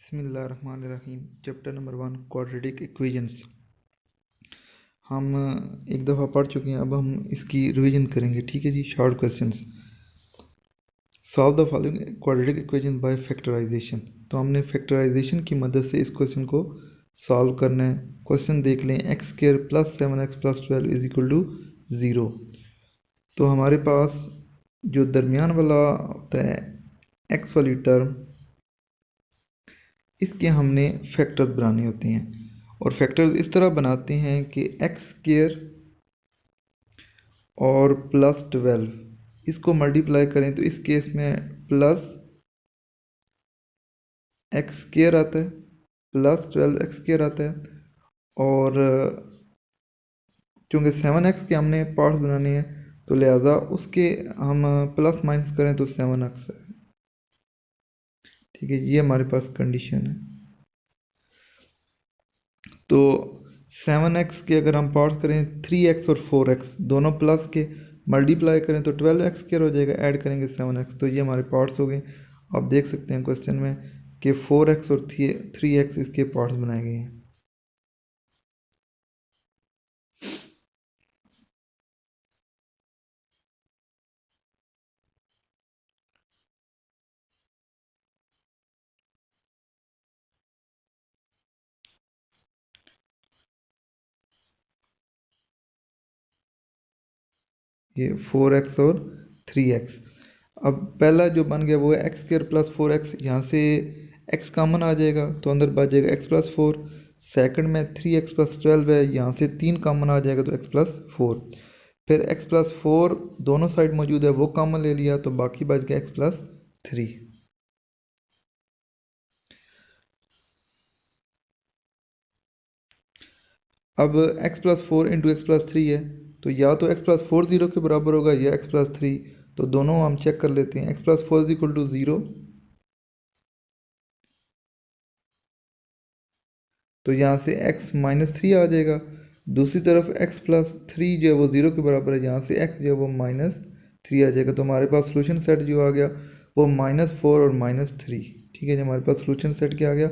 बिस्मिल्लाहिर्रहमानिर्रहीम। Chapter number 1 quadratic equations हम एक दफ़ा पढ़ चुके हैं। अब हम इसकी रिवीजन करेंगे। ठीक है जी। Short questions. Solve the following quadratic equation by factorization. तो हमने फैक्टराइजेशन की मदद से इस क्वेश्चन को सॉल्व करना है। क्वेश्चन देख लें। X square plus 7x plus 12 is equal to 0। तो हमारे पास जो दरमियान वाला होता है एक्स वाली टर्म, इसके हमने फैक्टर्स बनाने होते हैं। और फैक्टर्स इस तरह बनाते हैं कि एक्स स्क्वायर और प्लस 12 इसको मल्टीप्लाई करें तो इस केस में प्लस एक्स स्क्वायर आता है, प्लस 12x स्क्वायर आता है। और चूँकि 7x के हमने पार्ट्स बनाने हैं तो लिहाजा उसके हम प्लस माइनस करें तो 7x है। ठीक है, ये हमारे पास कंडीशन है। तो 7x के अगर हम पार्ट्स करें 3x और 4x दोनों प्लस के मल्टीप्लाई करें तो 12x स्क्वायर हो जाएगा। ऐड करेंगे 7x तो ये हमारे पार्ट्स हो गए। आप देख सकते हैं क्वेश्चन में कि 4x और 3x इसके पार्ट्स बनाए गए हैं। ये 4x और 3x। अब पहला जो बन गया वो है एक्स स्क्वायर प्लस 4x। यहाँ से x कॉमन आ जाएगा तो अंदर बच जाएगा x प्लस 4। सेकंड में 3x प्लस 12 है, यहाँ से 3 कॉमन आ जाएगा तो x प्लस 4। फिर x प्लस 4 दोनों साइड मौजूद है, वो कॉमन ले लिया तो बाकी बच गया x प्लस 3। अब x plus 4 into x plus 3 है तो या तो x प्लस 4 0 के बराबर होगा या x प्लस 3। तो दोनों हम चेक कर लेते हैं। x plus 4 is equal to 0, तो यहाँ से x माइनस 3 आ जाएगा। दूसरी तरफ x प्लस 3 जो है वो 0 के बराबर है, यहाँ से x जो है वो माइनस 3 आ जाएगा। तो हमारे पास सोल्यूशन सेट जो आ गया वो -4 और -3। ठीक है जी, हमारे पास सोल्यूशन सेट क्या आ गया,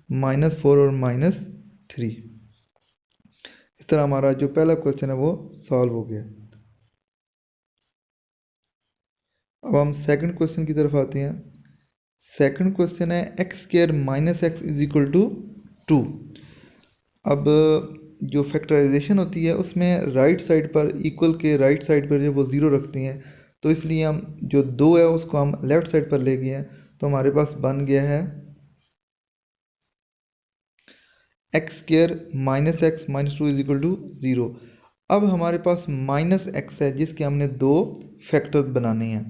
-4 और -3। इस तरह हमारा जो पहला क्वेश्चन है वो सॉल्व हो गया। अब हम सेकंड क्वेश्चन की तरफ आते हैं। सेकंड क्वेश्चन है X square minus X is equal to 2। अब जो फैक्टराइजेशन होती है उसमें राइट साइड पर इक्वल के राइट साइड पर जो वो ज़ीरो रखते हैं, तो इसलिए हम जो 2 है उसको हम लेफ़्ट साइड पर ले गए हैं। तो हमारे पास बन गया है X square minus X minus 2 is equal to 0। अब हमारे पास माइनस एक्स है जिसके हमने 2 फैक्टर्स बनाने हैं।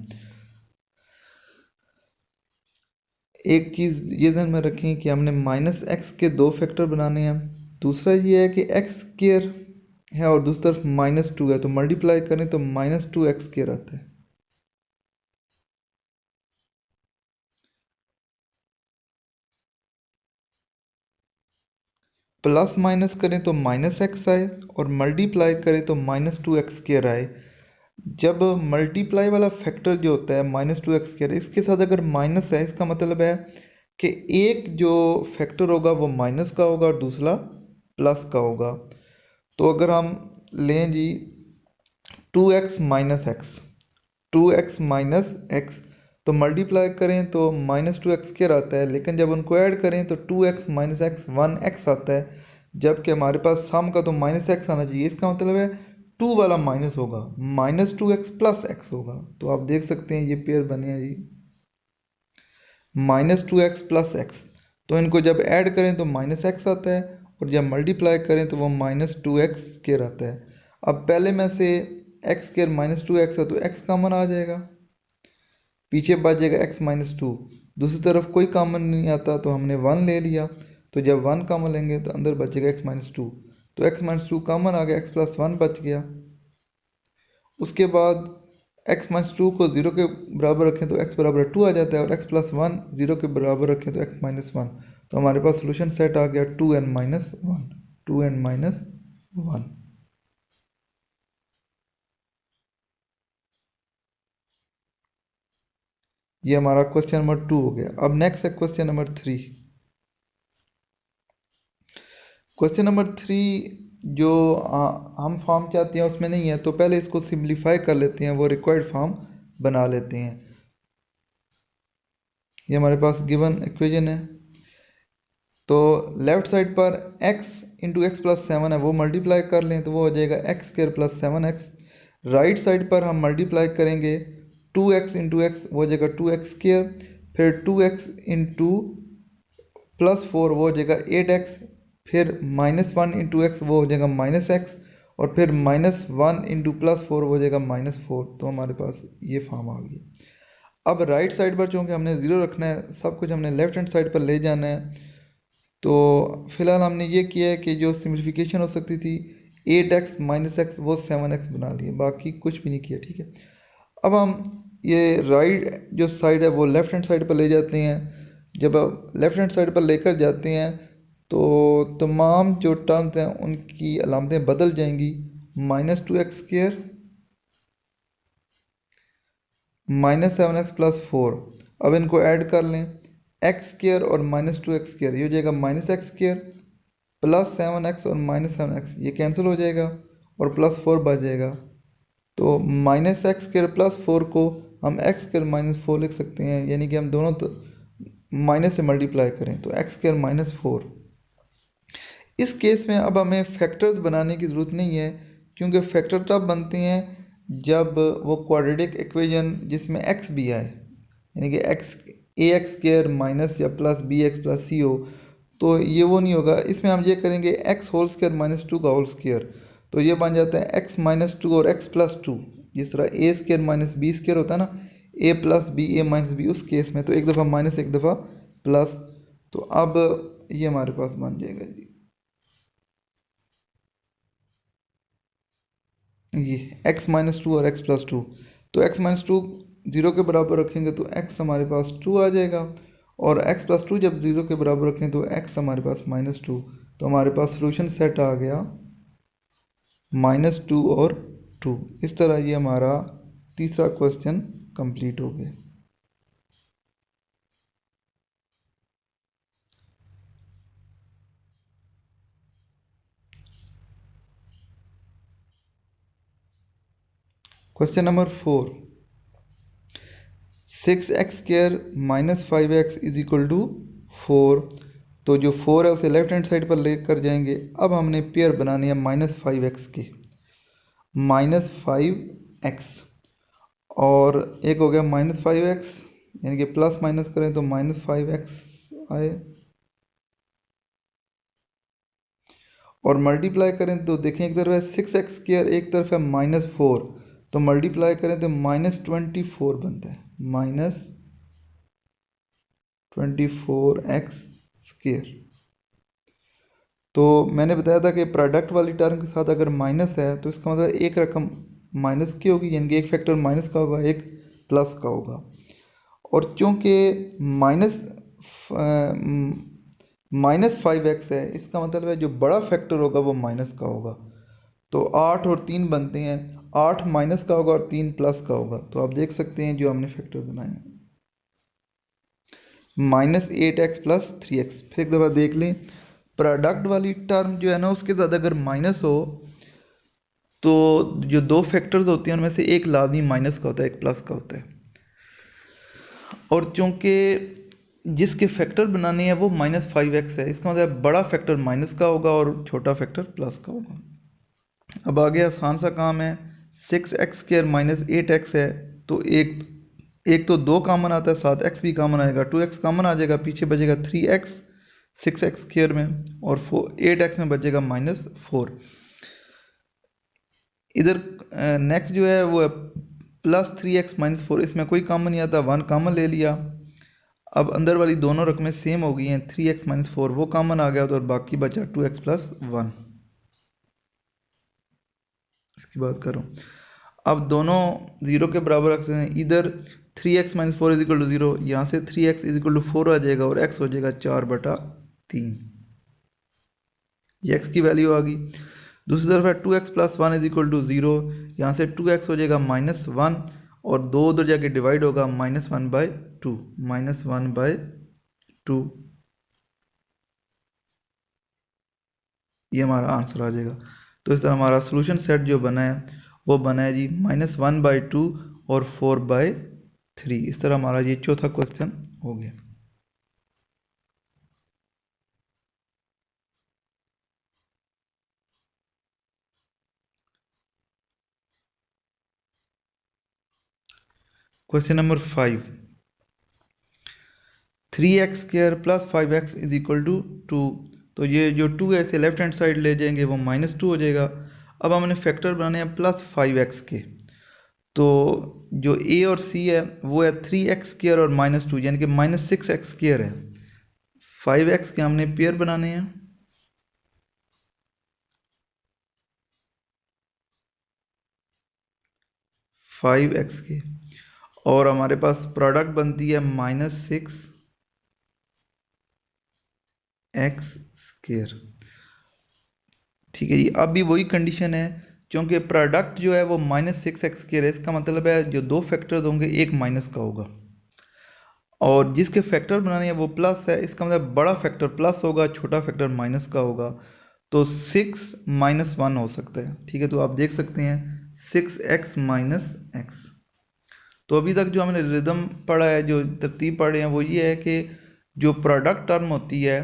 एक चीज़ ये ध्यान में रखें कि हमने माइनस एक्स के 2 फैक्टर बनाने हैं। दूसरा ये है कि एक्स स्क्वायर है और दूसरी तरफ -2 है, तो मल्टीप्लाई करें तो -2x स्क्वायर आता है। प्लस माइनस करें तो -x आए और मल्टीप्लाई करें तो -2x स्क्वायर आए। जब मल्टीप्लाई वाला फैक्टर जो होता है -2x स्क्वायर, इसके साथ अगर माइनस है इसका मतलब है कि एक जो फैक्टर होगा वो माइनस का होगा और दूसरा प्लस का होगा। तो अगर हम लें जी 2x minus x, 2x minus x, तो मल्टीप्लाई करें तो -2x स्क्वायर आता है, लेकिन जब उनको ऐड करें तो 2x माइनस एक्स 1x आता है। जबकि हमारे पास सम का तो -x आना चाहिए। इसका मतलब है 2 वाला माइनस होगा, -2x प्लस x होगा। तो आप देख सकते हैं ये पेयर बने हैं जी, -2x प्लस x। तो इनको जब ऐड करें तो -x आता है और जब मल्टीप्लाई करें तो वो -2x स्क्वायर आता है। अब पहले में से x स्क्वायर -2x है तो x कॉमन आ जाएगा, पीछे बच जाएगा x -2। दूसरी तरफ कोई कॉमन नहीं आता तो हमने 1 ले लिया, तो जब 1 कॉमन लेंगे तो अंदर बचेगा x -2। तो x -2 कॉमन आ गया, x प्लस 1 बच गया। उसके बाद x -2 को 0 के बराबर रखें तो x बराबर 2 आ जाता है और x प्लस 1 0 के बराबर रखें तो x -1। तो हमारे पास सोल्यूशन सेट आ गया 2n-1, 2n-1। ये हमारा क्वेश्चन नंबर 2 हो गया। अब नेक्स्ट है क्वेश्चन नंबर 3। क्वेश्चन नंबर 3 जो हम फॉर्म चाहते हैं उसमें नहीं है, तो पहले इसको सिंप्लीफाई कर लेते हैं, वो रिक्वायर्ड फॉर्म बना लेते हैं। ये हमारे पास गिवन इक्वेशन है, तो लेफ्ट साइड पर x इंटू एक्स प्लस 7 है, वो मल्टीप्लाई कर लें तो वो हो जाएगा x square plus 7x। Right side पर हम मल्टीप्लाई करेंगे 2x इंटू एक्स, वो हो जाएगा 2x स्क्र, फिर 2x इंटू प्लस 4 वो हो जाएगा 8x, फिर -1 इंटू एक्स वो हो जाएगा -x, और फिर -1 इंटू प्लस 4 वो हो जाएगा -4। तो हमारे पास ये फॉर्म आ गई। अब राइट साइड पर चूँकि हमने ज़ीरो रखना है, सब कुछ हमने लेफ्ट हैंड साइड पर ले जाना है, तो फिलहाल हमने ये किया है कि जो सिम्प्लिफिकेशन हो सकती थी 8x -x वो 7x बना लिए, बाकी कुछ भी नहीं किया। ठीक है, अब हम ये राइट जो साइड है वो लेफ़्ट हैंड साइड पर ले जाते हैं। जब आप लेफ़्ट हैंड साइड पर लेकर जाते हैं तो तमाम जो टर्म्स हैं उनकी अलामतें बदल जाएंगी। -2x स्क्र -7x प्लस 4, अब इनको ऐड कर लें, एक्स स्क्र और -2x स्क्र, ये हो जाएगा -x स्क्र प्लस 7x और -7x, ये कैंसिल हो जाएगा और +4 बच जाएगा। तो -x स्क्र प्लस 4 को हम x स्क्र -4 लिख सकते हैं, यानी कि हम दोनों माइनस से मल्टीप्लाई करें तो x स्क्र -4। इस केस में अब हमें फैक्टर्स बनाने की ज़रूरत नहीं है, क्योंकि फैक्टर तब बनते हैं जब वो क्वाड्रेटिक इक्वेशन जिसमें x भी आए, यानी कि ax स्क्र माइनस या प्लस bx प्लस c हो, तो ये वो नहीं होगा। इसमें हम ये करेंगे x होल स्क्र -2 का होल स्क्र, तो ये बन जाता है x -2 और x प्लस 2, जिस तरह a square minus B square होता है ना, a plus B a minus B, उस केस में तो एक दफ़ा माइनस एक दफ़ा प्लस। तो अब ये हमारे पास बन जाएगा जी, ये x -2 और x प्लस 2, तो x -2 ज़ीरो के बराबर रखेंगे तो x हमारे पास 2 आ जाएगा, और x प्लस 2 जब ज़ीरो के बराबर रखें तो x हमारे पास -2, तो हमारे पास सोल्यूशन सेट आ गया -2 और 2। इस तरह ये हमारा तीसरा क्वेश्चन कंप्लीट हो गया। Question number 4, 6x square -5x is equal to 4। तो जो 4 है उसे लेफ्ट हैंड साइड पर लेकर जाएंगे। अब हमने पेयर बनानी है -5x के, -5x और एक हो गया -5x, यानी कि प्लस माइनस करें तो -5x आए, और मल्टीप्लाई करें तो देखें एक तरफ है 6x स्क्र, एक तरफ है -4, तो मल्टीप्लाई करें तो -24 बनता है, -24x स्क्र। तो मैंने बताया था कि प्रोडक्ट वाली टर्म के साथ अगर माइनस है तो इसका मतलब एक रकम माइनस की होगी, यानी कि एक फैक्टर माइनस का होगा, एक प्लस का होगा। और चूँकि माइनस -5x है, इसका मतलब है जो बड़ा फैक्टर होगा वो माइनस का होगा। तो 8 और 3 बनते हैं, 8 माइनस का होगा और 3 प्लस का होगा। तो आप देख सकते हैं जो हमने फैक्टर बनाए हैं -8x प्लस 3x। फिर एक दफ़ा देख लें, प्रोडक्ट वाली टर्म जो है ना उसके साथ अगर माइनस हो तो जो दो फैक्टर्स होते हैं उनमें से एक लाजमी माइनस का होता है, एक प्लस का होता है। और चूँकि जिसके फैक्टर बनाने हैं वो -5x है, इसका मतलब बड़ा फैक्टर माइनस का होगा और छोटा फैक्टर प्लस का होगा। अब आगे आसान सा काम है, 6x स्क्र -8x है, तो एक तो 2 कॉमन आता है, साथ x भी कॉमन आएगा, 2x कॉमन आ जाएगा, पीछे बचेगा 3x 6x स्क्र में, और 8x में बचेगा -4। इधर नेक्स्ट जो है वो है +3x -4, इसमें कोई कॉमन नहीं आता, 1 कॉमन ले लिया। अब अंदर वाली दोनों रकमें सेम हो गई हैं, 3x -4 वो कॉमन आ गया, तो और बाकी बचा 2x प्लस 1। इसकी बात करूँ, अब दोनों ज़ीरो के बराबर रख सकते हैं, इधर 3x -4 इज इक्वल टू 0, यहाँ से 3x इज इक्वल टू 4 आ जाएगा और x हो जाएगा 4/3, ये x की वैल्यू आ गई। दूसरी तरफ है 2x plus 1 is equal to 0, यहाँ से 2x हो जाएगा -1 और 2 उधर जाके डिवाइड होगा, -1/2, -1/2। ये हमारा आंसर आ जाएगा। तो इस तरह हमारा सोल्यूशन सेट जो बना है वो बना है जी -1/2 और 4/3। इस तरह हमारा ये चौथा क्वेश्चन हो गया। Question number 5, 3x² + 5x = 2। तो ये जो 2 है इसे लेफ्ट हैंड साइड ले जाएंगे, वो -2 हो जाएगा। अब हमने फैक्टर बनाने हैं +5x के। तो जो a और c है वो है 3x² और -2, यानी कि -6x² है। 5x के हमने पेयर बनाने हैं। -5x के, और हमारे पास प्रोडक्ट बनती है -6x²। ठीक है जी। अब भी वही कंडीशन है, क्योंकि प्रोडक्ट जो है वो -6x² है। इसका मतलब है जो दो फैक्टर्स होंगे एक माइनस का होगा, और जिसके फैक्टर बनाने हैं वो प्लस है। इसका मतलब बड़ा फैक्टर प्लस होगा, छोटा फैक्टर माइनस का होगा। तो 6 -1 हो सकता है। ठीक है, तो आप देख सकते हैं 6x - x। तो अभी तक जो हमने रिदम पढ़ा है, जो तरतीब पढ़े हैं, वो ये है कि जो प्रोडक्ट टर्म होती है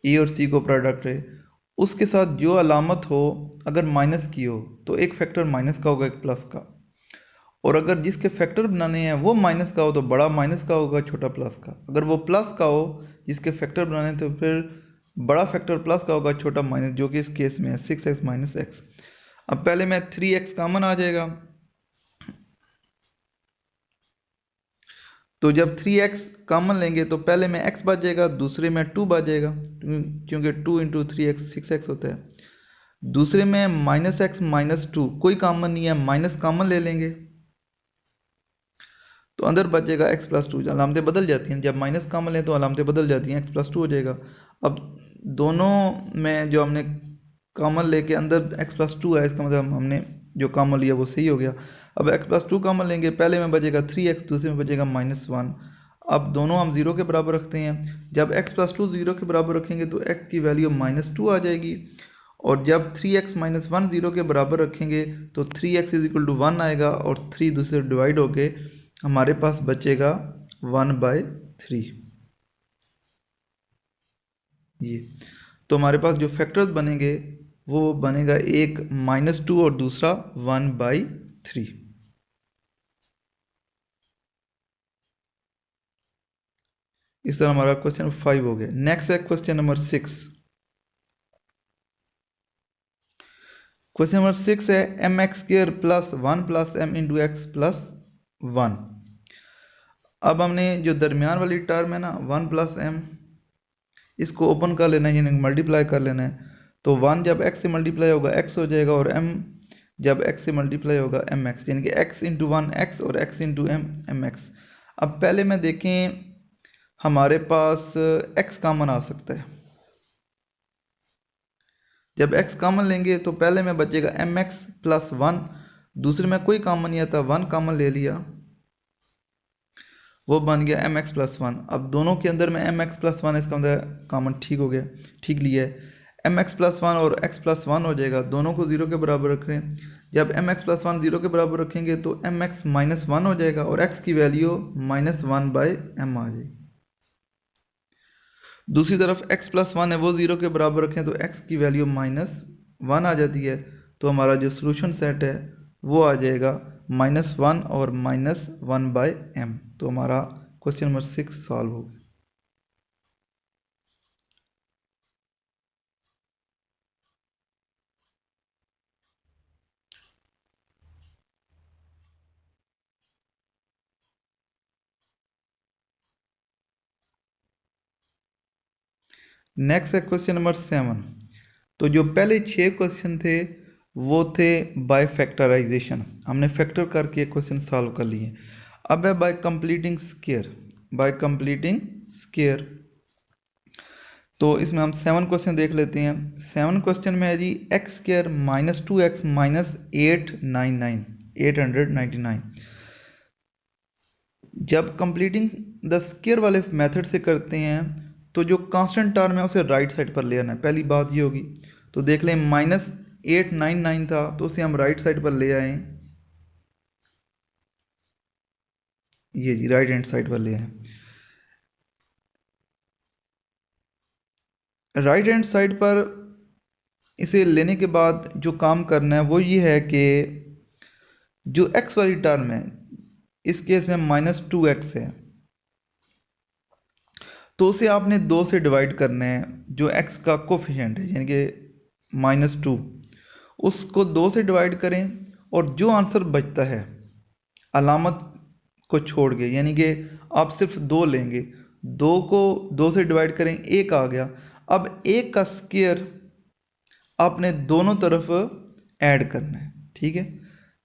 ए और सी को प्रोडक्ट है, उसके साथ जो अलामत हो अगर माइनस की हो तो एक फैक्टर माइनस का होगा एक प्लस का, और अगर जिसके फैक्टर बनाने हैं वो माइनस का हो तो बड़ा माइनस का होगा छोटा प्लस का। अगर वो प्लस का हो जिसके फैक्टर बनाने हैं तो फिर बड़ा फैक्टर प्लस का होगा छोटा माइनस, जो कि इस केस में है 6x - x। अब पहले में 3x कॉमन आ जाएगा। तो जब 3x कॉमन लेंगे तो पहले में x बच जाएगा, दूसरे में 2 बच जाएगा, क्योंकि 2 × 3x 6x होता है। दूसरे में -x - 2 कोई कॉमन नहीं है, माइनस कॉमन ले लेंगे तो अंदर बचेगा x+2। अलामतें बदल जाती हैं, जब माइनस कॉमन लें तो अलामतें बदल जाती हैं, x+2 हो जाएगा। अब दोनों में जो हमने कॉमन लेके अंदर x+2 है, इसका मतलब हमने जो कॉमन लिया वो सही हो गया। अब x+2 कॉमन लेंगे, पहले में बचेगा 3x, दूसरे में बचेगा -1। अब दोनों हम 0 के बराबर रखते हैं। जब x+2 0 के बराबर रखेंगे तो x की वैल्यू -2 आ जाएगी, और जब 3x - 1 0 के बराबर रखेंगे तो 3x = 1 आएगा, और 3 दूसरे डिवाइड होके हमारे पास बचेगा 1/3। ये तो हमारे पास जो फैक्टर्स बनेंगे वो बनेगा एक -2 और दूसरा 1/3। इस तरह हमारा क्वेश्चन 5 हो गया। नेक्स्ट है क्वेश्चन नंबर 6। क्वेश्चन नंबर 6 है mx² + 1 + m × x + 1। अब हमने जो दरमियान वाली टर्म है ना 1 + m, इसको ओपन कर लेना है, यानी मल्टीप्लाई कर लेना है। तो 1 जब x से मल्टीप्लाई होगा x हो जाएगा, और m जब x से मल्टीप्लाई होगा mx, यानी कि x × 1 x और x × m mx। अब पहले में देखें हमारे पास x कॉमन आ सकता है। जब x कॉमन लेंगे तो पहले में बचेगा mx + 1, दूसरे में कोई कॉमन नहीं आता, 1 कॉमन ले लिया, वो बन गया mx + 1। अब दोनों के अंदर में mx + 1, इसका मतलब कॉमन ठीक हो गया, ठीक लिया है। mx + 1 और x + 1 हो जाएगा, दोनों को 0 के बराबर रखें। जब mx + 1 0 के बराबर रखेंगे तो mx - 1 हो जाएगा, और x की वैल्यू -1/m आ जाएगी। दूसरी तरफ x + 1 है वो 0 के बराबर रखें तो x की वैल्यू -1 आ जाती है। तो हमारा जो सोल्यूशन सेट है वो आ जाएगा -1 और -1/m। तो हमारा क्वेश्चन नंबर 6 सॉल्व हो गया। नेक्स्ट है क्वेश्चन नंबर 7। तो जो पहले 6 क्वेश्चन थे वो थे बाय फैक्टराइजेशन, हमने फैक्टर करके क्वेश्चन सॉल्व कर लिए। अब है bye completing square, bye completing square. तो इसमें हम 7 क्वेश्चन देख लेते हैं। 7 क्वेश्चन में है जी x² - 2x - 899। जब कंप्लीटिंग द स्क्वायर वाले मेथड से करते हैं तो जो कांस्टेंट टर्म है उसे राइट साइड पर ले आना है, पहली बात ये होगी। तो देख लें -899 था, तो उसे हम राइट साइड पर ले आए, ये जी राइट हैंड साइड पर ले आए। राइट हैंड साइड पर इसे लेने के बाद जो काम करना है वो ये है कि जो x वाली टर्म है, इस केस में -2x है, तो उसे आपने 2 से डिवाइड करना है। जो x का कोफिशिएंट है यानी कि -2, उसको 2 से डिवाइड करें, और जो आंसर बचता है अलामत को छोड़ के, यानी कि आप सिर्फ 2 लेंगे, 2 को 2 से डिवाइड करें, 1 आ गया। अब 1 का स्क्वायर आपने दोनों तरफ ऐड करना है, ठीक है।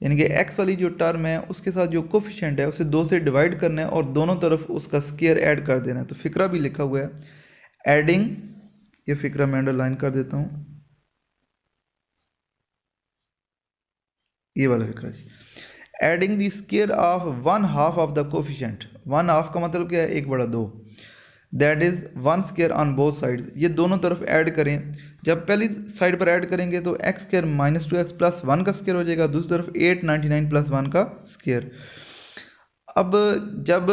यानी कि x वाली जो टर्म है उसके साथ जो कोफिशिएंट है उसे 2 से डिवाइड करना है और दोनों तरफ उसका स्क्वायर ऐड कर देना है। तो फिक्रा भी लिखा हुआ है एडिंग, ये फिक्रा मैं अंडरलाइन कर देता हूँ, ये वाला फिक्रा जी। Adding the square of 1/2 of the coefficient, 1/2 का मतलब क्या है, 1/2, that is 1 square on both side, ये दोनों तरफ ऐड करें। जब पहली साइड पर ऐड करेंगे तो x स्क्वायर -2x प्लस 1 का स्क्वायर हो जाएगा, दूसरी तरफ 899 प्लस 1 का स्क्वायर। अब जब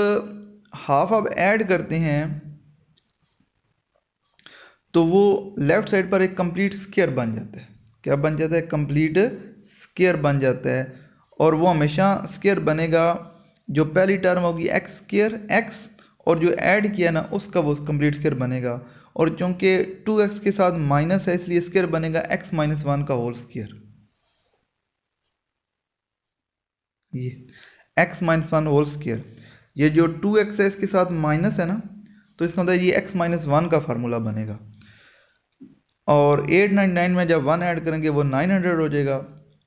हाफ अब ऐड करते हैं तो वो लेफ्ट साइड पर एक कंप्लीट स्क्वायर बन जाता है। क्या बन जाता है, कंप्लीट स्क्वायर बन जाता है, और वो हमेशा स्क्वायर बनेगा। जो पहली टर्म होगी एक्स स्क्वायर एक्स, और जो ऐड किया ना उसका वो कंप्लीट स्क्वायर बनेगा। और चूंकि 2x के साथ माइनस है इसलिए स्क्वायर बनेगा x-1 का होल स्क्वायर, ये x-1 होल स्क्वायर। ये जो 2x है इसके साथ माइनस है ना, तो इसका मतलब ये x-1 का फार्मूला बनेगा। और 899 में जब 1 ऐड करेंगे वो 900 हो जाएगा।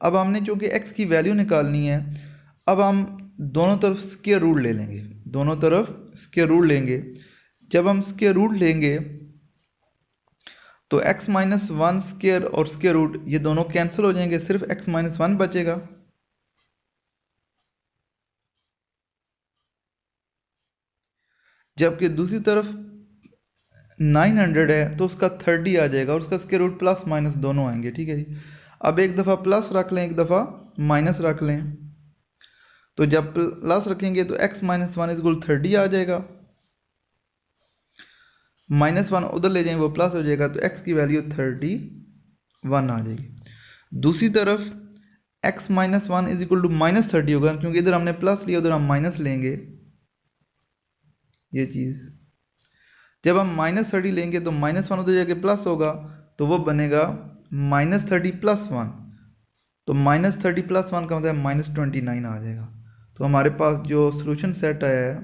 अब हमने चूँकि x की वैल्यू निकालनी है, अब हम दोनों तरफ स्क्वायर रूट ले लेंगे, दोनों तरफ स्क्वायर रूट लेंगे। जब हम स्क्वायर रूट लेंगे तो x-1 स्क्वायर और स्क्वायर रूट ये दोनों कैंसिल हो जाएंगे, सिर्फ x-1 बचेगा। जबकि दूसरी तरफ 900 है तो उसका 30 आ जाएगा, और उसका स्क्वायर रूट प्लस माइनस दोनों आएंगे, ठीक है जी। अब एक दफ़ा प्लस रख लें, एक दफ़ा माइनस रख लें, तो जब प्लस रखेंगे तो x-1 इक्वल 30 आ जाएगा, -1 उधर ले जाएंगे वो प्लस हो जाएगा, तो x की वैल्यू 31 आ जाएगी। दूसरी तरफ x-1 इज इक्वल टू -30 होगा, क्योंकि इधर हमने प्लस लिया उधर हम माइनस लेंगे, ये चीज़। जब हम -30 लेंगे तो -1 उधर जाके प्लस होगा, तो वो बनेगा -30 + 1, तो -30 + 1 का मतलब -29 आ जाएगा। तो हमारे पास जो सोल्यूशन सेट आया है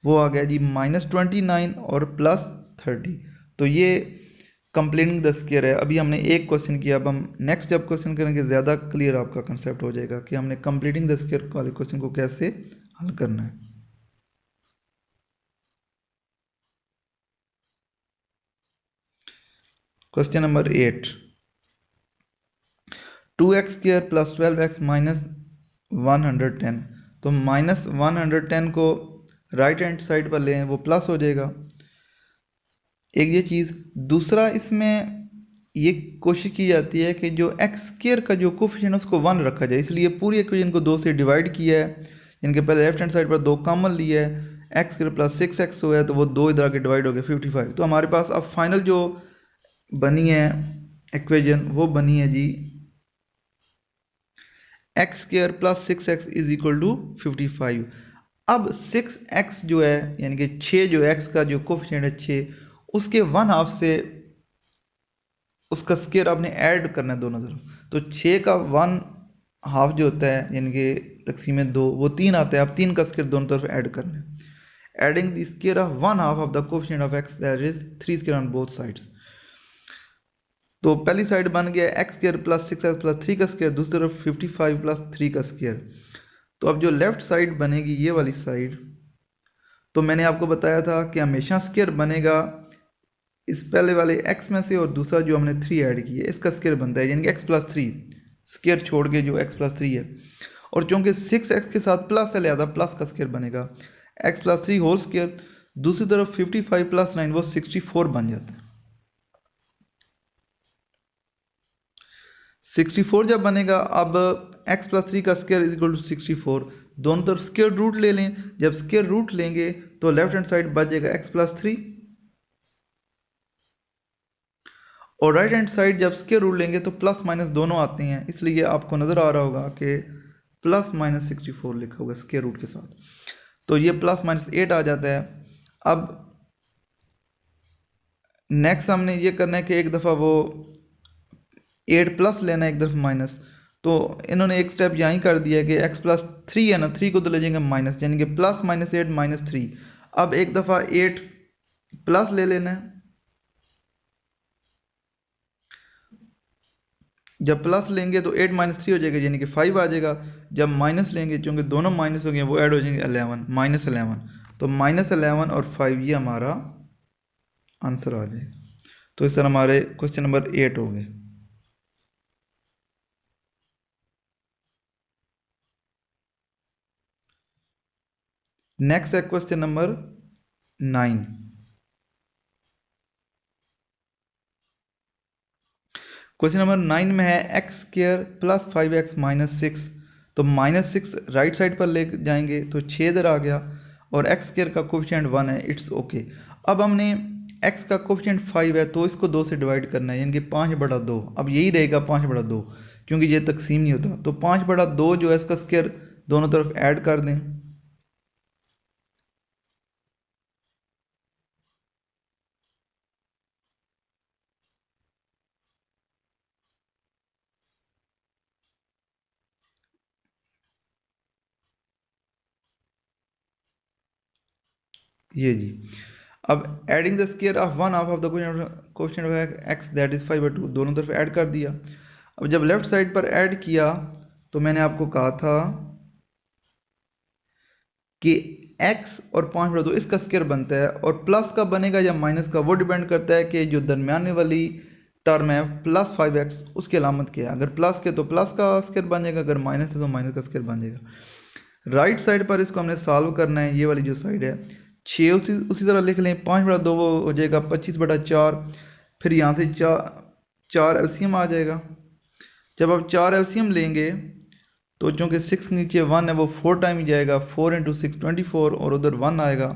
वो आ गया जी -29 और +30। तो ये कंप्लीटिंग द स्क्वायर है। अभी हमने एक क्वेश्चन किया, अब हम नेक्स्ट जब क्वेश्चन करेंगे ज़्यादा क्लियर आपका कंसेप्ट हो जाएगा कि हमने कंप्लीटिंग द स्क्वायर वाले क्वेश्चन को कैसे हल करना है। क्वेश्चन नंबर 8, 2x² + 12x - 110, तो -110 को राइट हैंड साइड पर लें, वो प्लस हो जाएगा, एक ये चीज़। दूसरा इसमें ये कोशिश की जाती है कि जो x² का जो कोफिशिएंट है उसको 1 रखा जाए, इसलिए पूरी इक्वेशन को 2 से डिवाइड किया है। इनके पहले लेफ्ट हैंड साइड पर 2 कॉमन लिया है, x² + 6x हुआ है तो वो 2 इधर आके डिवाइड हो गया 55। तो हमारे पास अब फाइनल जो बनी है इक्वेशन वो बनी है जी x² + 6x = 55। अब 6x जो है यानी कि 6 जो x का जो कोफिशिएंट है 6, उसके 1/2 से उसका स्क्वायर आपने ऐड करना है दोनों तरफ। तो 6 का 1/2 जो होता है यानी कि तक़सीम 2 वो 3 आता है। अब 3 का स्क्वायर दोनों तरफ ऐड करना है। Adding the square of 1/2 of the coefficient of x, that is 3 square on both sides. तो पहली साइड बन गया x² + 6x + 3 का स्क्वायर, दूसरी तरफ 55 + 3 का स्क्वायर। तो अब जो लेफ्ट साइड बनेगी ये वाली साइड, तो मैंने आपको बताया था कि हमेशा स्क्वायर बनेगा इस पहले वाले x में से, और दूसरा जो हमने 3 ऐड किया इसका स्क्वायर बनता है, यानी कि x + 3 स्क्वायर छोड़ के जो x + 3 है। और चूँकि 6x के साथ प्लस है लिहाजा प्लस का स्क्वायर बनेगा x + 3 होल स्क्वायर। दूसरी तरफ 55 + 9 वो 64 बन जाता है। 64 जब बनेगा, अब x प्लस 3 का स्क्वायर इज इक्वल टू 64, दोनों तरफ स्क्वायर रूट ले लें। जब स्क्वायर रूट लेंगे तो लेफ्ट हैंड साइड बच जाएगा x प्लस 3, और राइट हैंड साइड जब स्क्वायर रूट लेंगे तो प्लस माइनस दोनों आते हैं, इसलिए आपको नज़र आ रहा होगा कि प्लस माइनस 64 लिखा होगा स्क्वायर रूट के साथ, तो ये प्लस माइनस 8 आ जाता है। अब नेक्स्ट हमने ये करना है कि एक दफ़ा वो 8 प्लस लेना है, एक दफ़ा माइनस, तो इन्होंने एक स्टेप यहाँ ही कर दिया है कि x प्लस 3 है ना, 3 को तो ले जाएंगे माइनस, यानी कि प्लस माइनस 8 माइनस 3। अब एक दफ़ा 8 प्लस ले लेना है, जब प्लस लेंगे तो 8 माइनस 3 हो जाएगा, यानी कि 5 आ जाएगा। जब माइनस लेंगे, क्योंकि दोनों माइनस हो गए, वो ऐड हो जाएंगे 11, माइनस 11, तो माइनस 11 और 5 ये हमारा आंसर आ जाएगा। तो इस तरह हमारे क्वेश्चन नंबर 8 हो गए। नेक्स्ट है क्वेश्चन नंबर 9। क्वेश्चन नंबर 9 में है X square plus 5x minus 6, तो माइनस 6 राइट साइड पर ले जाएंगे तो 6 इधर आ गया, और एक्स स्क्वायर का कोफिशिएंट 1 है, इट्स ओके। अब हमने x का कोफिशिएंट 5 है तो इसको 2 से डिवाइड करना है, यानी कि 5/2। अब यही रहेगा 5/2, क्योंकि ये तकसीम नहीं होता, तो 5/2 जो है इसका स्क्वायर दोनों तरफ ऐड कर दें। ये जी, अब adding the square of one half of the coefficient of x that is 5/2, दोनों तरफ ऐड कर दिया। अब जब लेफ्ट साइड पर ऐड किया तो मैंने आपको कहा था कि x और 5/2 इसका स्क्वायर बनता है, और प्लस का बनेगा या माइनस का वो डिपेंड करता है कि जो दरमियाने वाली टर्म है प्लस 5x उसकी अलामत क्या है। अगर प्लस के तो प्लस का स्क्वायर बन जाएगा, अगर माइनस है तो माइनस का स्क्वायर बन जाएगा। राइट साइड पर इसको हमने सॉल्व करना है, ये वाली जो साइड है 6 उसी तरह लिख लें, 5/2 वो हो जाएगा 25/4, फिर यहाँ से 4 एलसीएम आ जाएगा। जब आप 4 एलसीएम लेंगे तो चूँकि 6 नीचे 1 है वो 4 टाइम ही जाएगा, 4 × 6 24, और उधर 1 आएगा,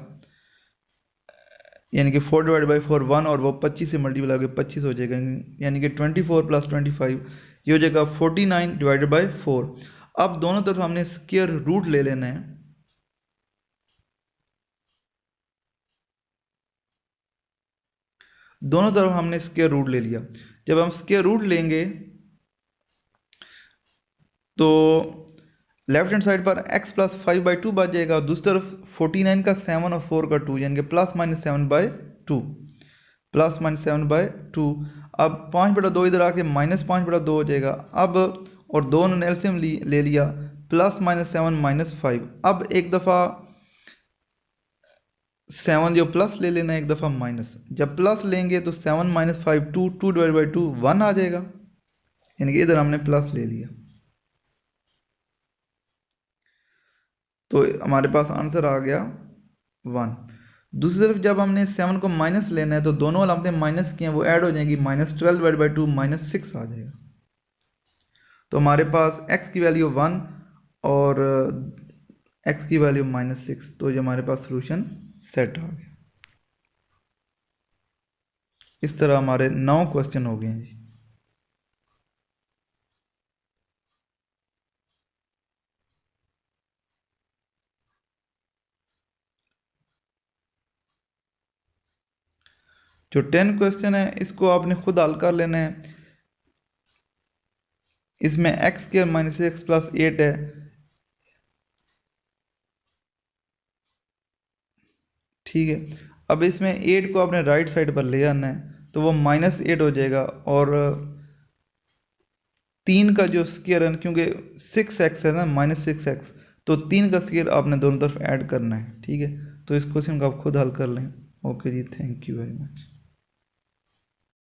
यानी कि 4/4 1, और वो 25 से मल्टीप्लाई होकर 25 हो जाएगा, यानी कि 24 + 25 ये हो जाएगा 49/4। अब दोनों तरफ हमने स्क्वायर रूट ले लेना है, दोनों तरफ हमने स्क्वायर रूट ले लिया। जब हम स्क्वायर रूट लेंगे तो लेफ्ट हैंड साइड पर x प्लस 5/2 बच जाएगा, दूसरी तरफ 49 का 7 और 4 का 2, यानी कि प्लस माइनस 7/2, प्लस माइनस 7/2। अब 5/2 इधर आके माइनस 5/2 हो जाएगा। अब और दोनों ने एलसीएम ले लिया, प्लस माइनस 7 माइनस 5। अब एक दफ़ा 7 जो प्लस ले लेना है, एक दफ़ा माइनस। जब प्लस लेंगे तो 7 माइनस 5 2, 2/2 1 आ जाएगा, यानी कि इधर हमने प्लस ले लिया, तो हमारे पास आंसर आ गया 1। दूसरी तरफ जब हमने 7 को माइनस लेना है तो दोनों अलामतें माइनस की हैं वो ऐड हो जाएंगी, -12/2 -6 आ जाएगा। तो हमारे पास x की वैल्यू 1 और x की वैल्यू -6, तो ये हमारे पास सोल्यूशन सेट आ गया। इस तरह हमारे 9 क्वेश्चन हो गए हैं जी। जो 10 क्वेश्चन है इसको आपने खुद हल कर लेना है। इसमें x² -6 + 8 है, ठीक है। अब इसमें 8 को आपने राइट साइड पर ले आना है, तो वो -8 हो जाएगा, और 3 का जो स्क्वायर है, क्योंकि 6x है ना, -6x, तो 3 का स्क्वायर आपने दोनों तरफ ऐड करना है, ठीक है। तो इस क्वेश्चन को आप खुद हल कर लें। ओके जी, थैंक यू वेरी मच।